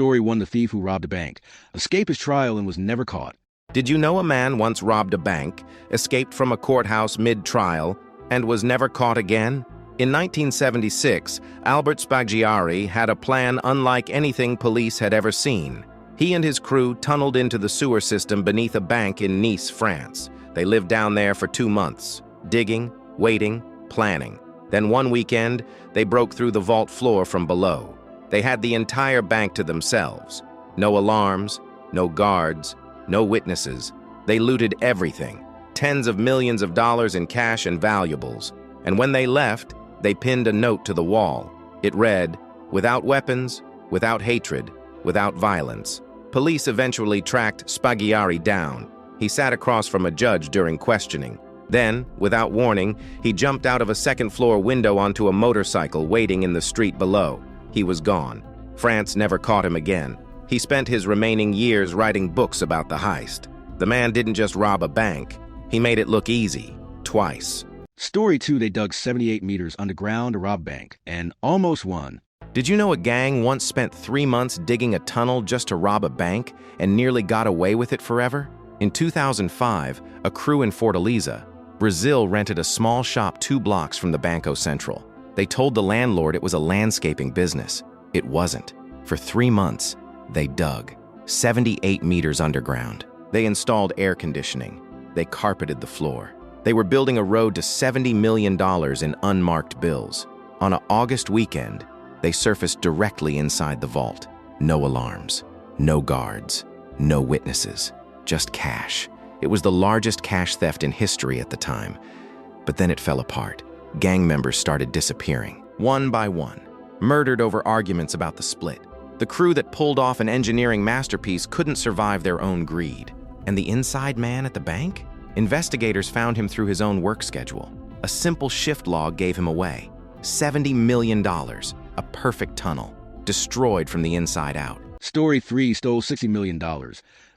Story 1: The Thief Who Robbed a Bank. Escaped his trial and was never caught. Did you know a man once robbed a bank, escaped from a courthouse mid-trial, and was never caught again? In 1976, Albert Spaggiari had a plan unlike anything police had ever seen. He and his crew tunneled into the sewer system beneath a bank in Nice, France. They lived down there for 2 months, digging, waiting, planning. Then one weekend, they broke through the vault floor from below. They had the entire bank to themselves. No alarms, no guards, no witnesses. They looted everything, tens of millions of dollars in cash and valuables. And when they left, they pinned a note to the wall. It read, "Without weapons, without hatred, without violence." Police eventually tracked Spaggiari down. He sat across from a judge during questioning. Then, without warning, he jumped out of a second-floor window onto a motorcycle waiting in the street below. He was gone. France never caught him again. He spent his remaining years writing books about the heist. The man didn't just rob a bank. He made it look easy, twice. Story 2: They dug 78 meters underground to rob a bank and almost won. Did you know a gang once spent 3 months digging a tunnel just to rob a bank and nearly got away with it forever? In 2005, a crew in Fortaleza, Brazil, rented a small shop 2 blocks from the Banco Central. They told the landlord it was a landscaping business. It wasn't. For 3 months, they dug 78 meters underground. They installed air conditioning. They carpeted the floor. They were building a road to $70 million in unmarked bills. On an August weekend, they surfaced directly inside the vault. No alarms, no guards, no witnesses, just cash. It was the largest cash theft in history at the time. But then it fell apart. Gang members started disappearing, one by one, murdered over arguments about the split. The crew that pulled off an engineering masterpiece couldn't survive their own greed. And the inside man at the bank? Investigators found him through his own work schedule. A simple shift log gave him away. $70 million, a perfect tunnel, destroyed from the inside out. Story 3: Stole $60 million,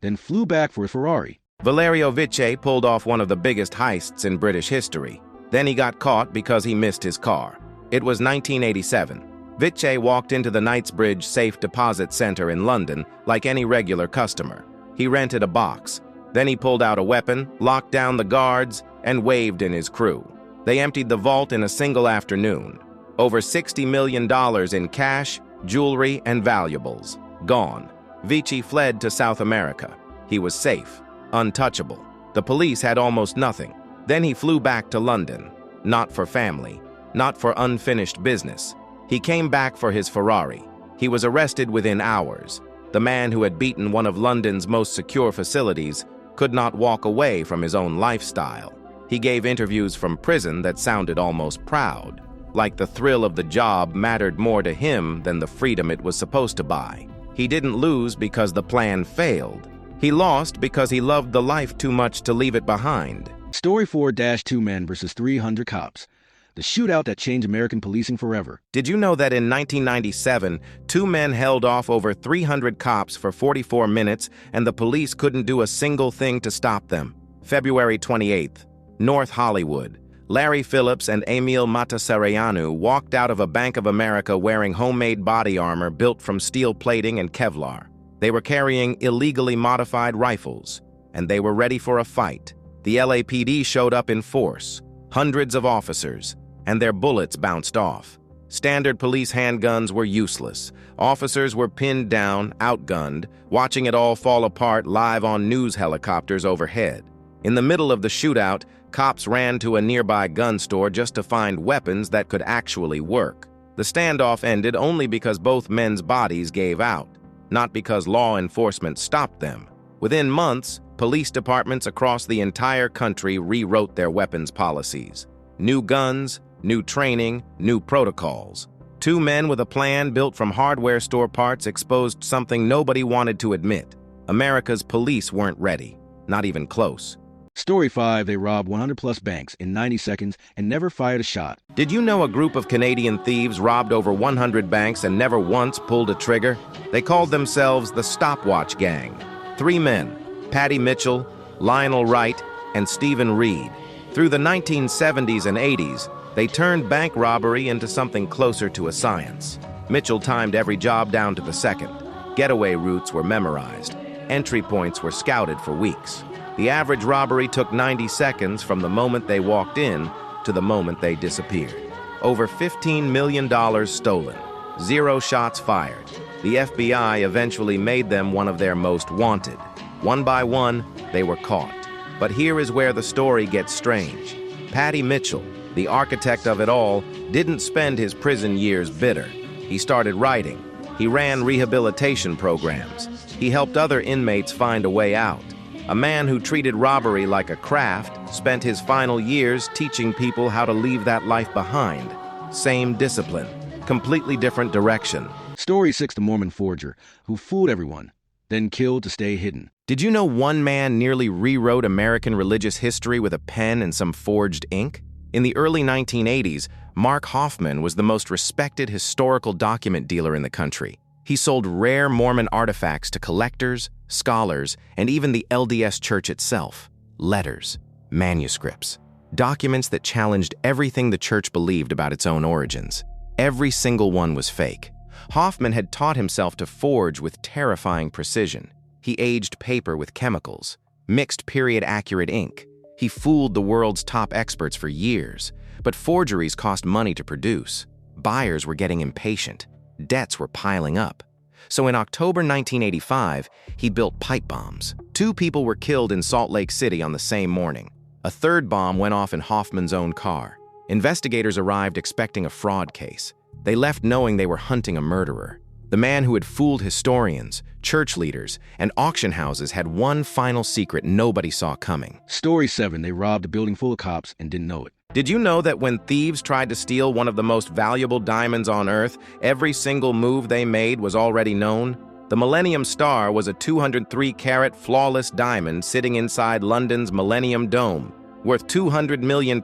then flew back for a Ferrari. Valerio Vice pulled off one of the biggest heists in British history. Then he got caught because he missed his car. It was 1987. Vice walked into the Knightsbridge Safe Deposit Center in London like any regular customer. He rented a box. Then he pulled out a weapon, locked down the guards, and waved in his crew. They emptied the vault in a single afternoon. Over $60 million in cash, jewelry, and valuables. Gone. Vici fled to South America. He was safe, untouchable. The police had almost nothing. Then he flew back to London. Not for family, not for unfinished business. He came back for his Ferrari. He was arrested within hours. The man who had beaten one of London's most secure facilities could not walk away from his own lifestyle. He gave interviews from prison that sounded almost proud, like the thrill of the job mattered more to him than the freedom it was supposed to buy. He didn't lose because the plan failed. He lost because he loved the life too much to leave it behind. Story 4: 2 men versus 300 cops. The shootout that changed American policing forever. Did you know that in 1997, 2 men held off over 300 cops for 44 minutes and the police couldn't do a single thing to stop them? February 28th, North Hollywood. Larry Phillips and Emil Matasareanu walked out of a Bank of America wearing homemade body armor built from steel plating and Kevlar. They were carrying illegally modified rifles, and they were ready for a fight. The LAPD showed up in force, hundreds of officers, and their bullets bounced off. Standard police handguns were useless. Officers were pinned down, outgunned, watching it all fall apart live on news helicopters overhead. In the middle of the shootout, cops ran to a nearby gun store just to find weapons that could actually work. The standoff ended only because both men's bodies gave out, not because law enforcement stopped them. Within months, police departments across the entire country rewrote their weapons policies. New guns, new training, new protocols. 2 men with a plan built from hardware store parts exposed something nobody wanted to admit. America's police weren't ready, not even close. Story 5: They robbed 100-plus banks in 90 seconds and never fired a shot. Did you know a group of Canadian thieves robbed over 100 banks and never once pulled a trigger? They called themselves the Stopwatch Gang. 3 men, Patty Mitchell, Lionel Wright, and Stephen Reed. Through the 1970s and 80s, they turned bank robbery into something closer to a science. Mitchell timed every job down to the second. Getaway routes were memorized. Entry points were scouted for weeks. The average robbery took 90 seconds from the moment they walked in to the moment they disappeared. Over $15 million stolen. 0 shots fired. The FBI eventually made them one of their most wanted. One by one, they were caught. But here is where the story gets strange. Patty Mitchell, the architect of it all, didn't spend his prison years bitter. He started writing. He ran rehabilitation programs. He helped other inmates find a way out. A man who treated robbery like a craft spent his final years teaching people how to leave that life behind. Same discipline, completely different direction. Story 6, the Mormon forger, who fooled everyone, then killed to stay hidden. Did you know one man nearly rewrote American religious history with a pen and some forged ink? In the early 1980s, Mark Hoffman was the most respected historical document dealer in the country. He sold rare Mormon artifacts to collectors, scholars, and even the LDS Church itself. Letters, manuscripts, documents that challenged everything the church believed about its own origins. Every single one was fake. Hoffman had taught himself to forge with terrifying precision. He aged paper with chemicals, mixed period-accurate ink. He fooled the world's top experts for years, but forgeries cost money to produce. Buyers were getting impatient. Debts were piling up. So in October 1985, he built pipe bombs. 2 people were killed in Salt Lake City on the same morning. A third bomb went off in Hoffman's own car. Investigators arrived expecting a fraud case. They left knowing they were hunting a murderer. The man who had fooled historians, church leaders, and auction houses had one final secret nobody saw coming. Story 7, they robbed a building full of cops and didn't know it. Did you know that when thieves tried to steal one of the most valuable diamonds on Earth, every single move they made was already known? The Millennium Star was a 203-carat flawless diamond sitting inside London's Millennium Dome, worth £200 million,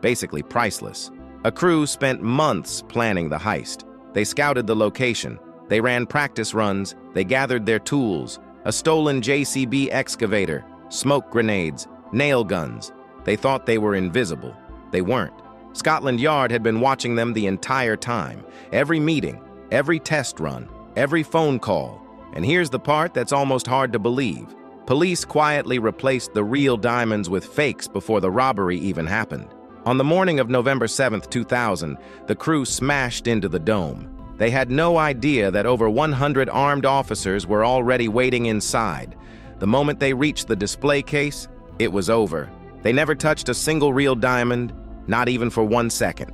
basically priceless. A crew spent months planning the heist. They scouted the location. They ran practice runs. They gathered their tools, a stolen JCB excavator, smoke grenades, nail guns. They thought they were invisible. They weren't. Scotland Yard had been watching them the entire time. Every meeting, every test run, every phone call. And here's the part that's almost hard to believe. Police quietly replaced the real diamonds with fakes before the robbery even happened. On the morning of November 7, 2000, the crew smashed into the dome. They had no idea that over 100 armed officers were already waiting inside. The moment they reached the display case, it was over. They never touched a single real diamond, not even for 1 second.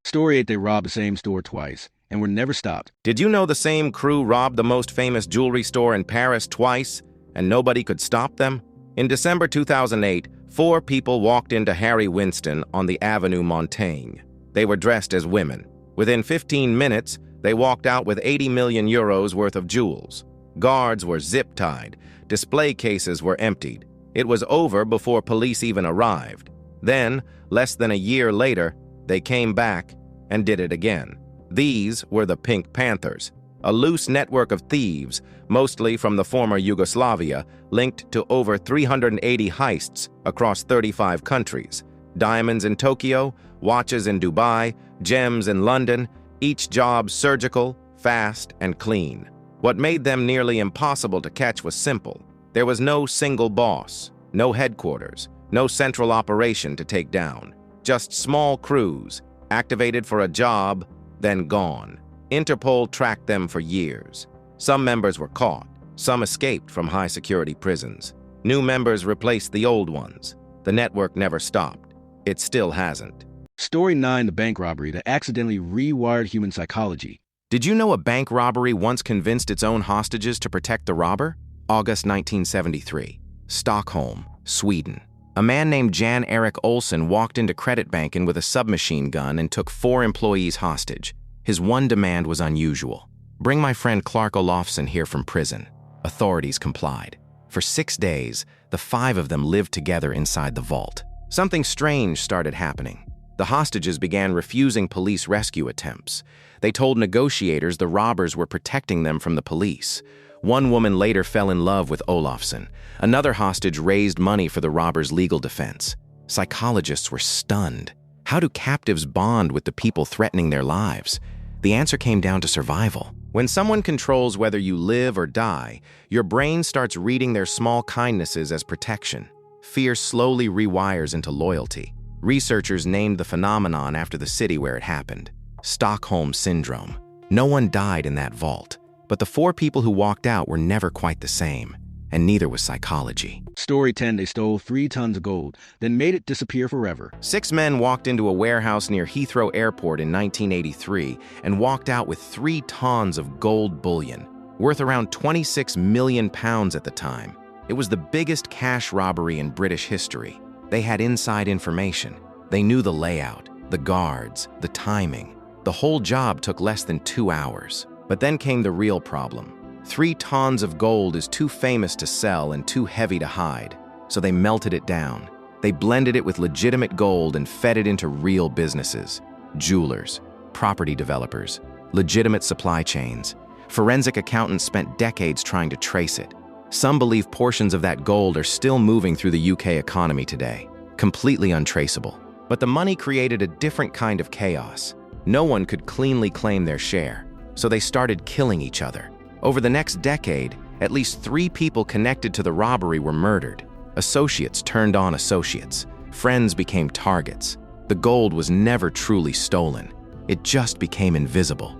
Story 8, they robbed the same store twice and were never stopped. Did you know the same crew robbed the most famous jewelry store in Paris twice, and nobody could stop them? In December 2008, 4 people walked into Harry Winston on the Avenue Montaigne. They were dressed as women. Within 15 minutes, they walked out with 80 million euros worth of jewels. Guards were zip-tied. Display cases were emptied. It was over before police even arrived. Then, less than a year later, they came back and did it again. These were the Pink Panthers, a loose network of thieves, mostly from the former Yugoslavia, linked to over 380 heists across 35 countries. Diamonds in Tokyo, watches in Dubai, gems in London, each job surgical, fast, and clean. What made them nearly impossible to catch was simple. There was no single boss, no headquarters, no central operation to take down. Just small crews, activated for a job, then gone. Interpol tracked them for years. Some members were caught. Some escaped from high-security prisons. New members replaced the old ones. The network never stopped. It still hasn't. Story 9, the bank robbery that accidentally rewired human psychology. Did you know a bank robbery once convinced its own hostages to protect the robber? August 1973. Stockholm, Sweden. A man named Jan Erik Olsson walked into credit banking with a submachine gun and took 4 employees hostage. His one demand was unusual. Bring my friend Clark Olofsson here from prison. Authorities complied. For 6 days, the 5 of them lived together inside the vault. Something strange started happening. The hostages began refusing police rescue attempts. They told negotiators the robbers were protecting them from the police. One woman later fell in love with Olofsson. Another hostage raised money for the robbers' legal defense. Psychologists were stunned. How do captives bond with the people threatening their lives? The answer came down to survival. When someone controls whether you live or die, your brain starts reading their small kindnesses as protection. Fear slowly rewires into loyalty. Researchers named the phenomenon after the city where it happened: Stockholm Syndrome. No one died in that vault, but the 4 people who walked out were never quite the same, and neither was psychology. Story 10, they stole 3 tons of gold, then made it disappear forever. 6 men walked into a warehouse near Heathrow Airport in 1983 and walked out with 3 tons of gold bullion, worth around £26 million at the time. It was the biggest cash robbery in British history. They had inside information. They knew the layout, the guards, the timing. The whole job took less than 2 hours. But then came the real problem. 3 tons of gold is too famous to sell and too heavy to hide, so they melted it down. They blended it with legitimate gold and fed it into real businesses: jewelers, property developers, legitimate supply chains. Forensic accountants spent decades trying to trace it. Some believe portions of that gold are still moving through the UK economy today, completely untraceable. But the money created a different kind of chaos. No one could cleanly claim their share, so they started killing each other. Over the next decade, at least 3 people connected to the robbery were murdered. Associates turned on associates. Friends became targets. The gold was never truly stolen. It just became invisible.